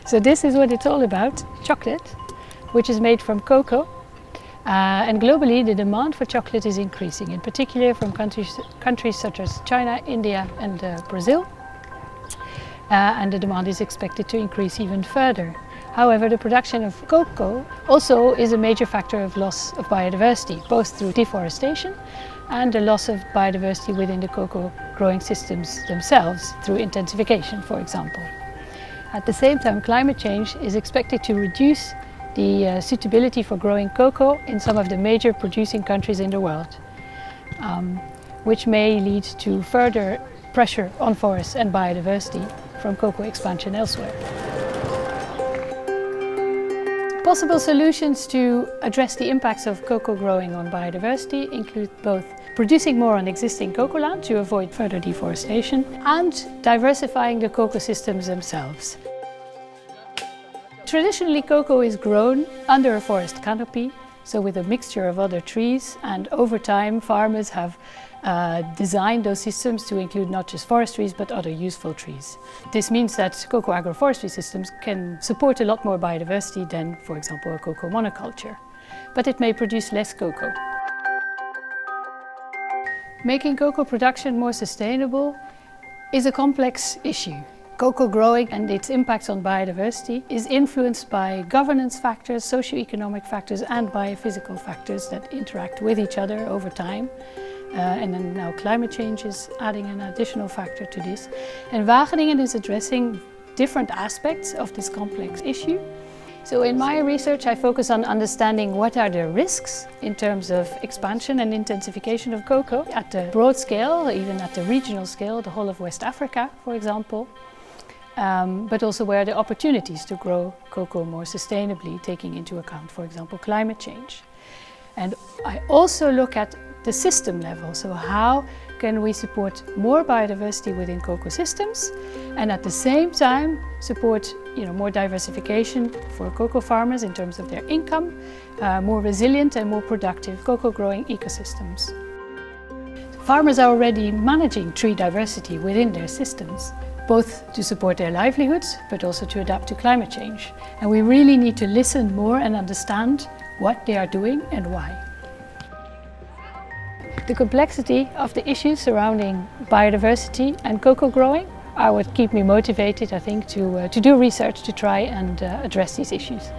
So this is what it's all about, chocolate, which is made from cocoa. And globally the demand for chocolate is increasing, in particular from countries such as China, India and Brazil. And the demand is expected to increase even further. However, the production of cocoa also is a major factor of loss of biodiversity, both through deforestation and the loss of biodiversity within the cocoa growing systems themselves through intensification, for example. At the same time, climate change is expected to reduce the suitability for growing cocoa in some of the major producing countries in the world, which may lead to further pressure on forests and biodiversity from cocoa expansion elsewhere. Possible solutions to address the impacts of cocoa growing on biodiversity include both producing more on existing cocoa land to avoid further deforestation and diversifying the cocoa systems themselves. Traditionally, cocoa is grown under a forest canopy, so with a mixture of other trees, and over time farmers have designed those systems to include not just forest trees but other useful trees. This means that cocoa agroforestry systems can support a lot more biodiversity than, for example, a cocoa monoculture, but it may produce less cocoa. Making cocoa production more sustainable is a complex issue. Cocoa growing and its impacts on biodiversity is influenced by governance factors, socio-economic factors and biophysical factors that interact with each other over time. And then now climate change is adding an additional factor to this. And Wageningen is addressing different aspects of this complex issue. So in my research I focus on understanding what are the risks in terms of expansion and intensification of cocoa at the broad scale, even at the regional scale, the whole of West Africa, for example. But also where are the opportunities to grow cocoa more sustainably, taking into account, for example, climate change. And I also look at the system level, so how can we support more biodiversity within cocoa systems and at the same time support more diversification for cocoa farmers in terms of their income, more resilient and more productive cocoa growing ecosystems. Farmers are already managing tree diversity within their systems, both to support their livelihoods but also to adapt to climate change. And we really need to listen more and understand what they are doing and why. The complexity of the issues surrounding biodiversity and cocoa growing are what keep me motivated, I think, to do research to try and address these issues.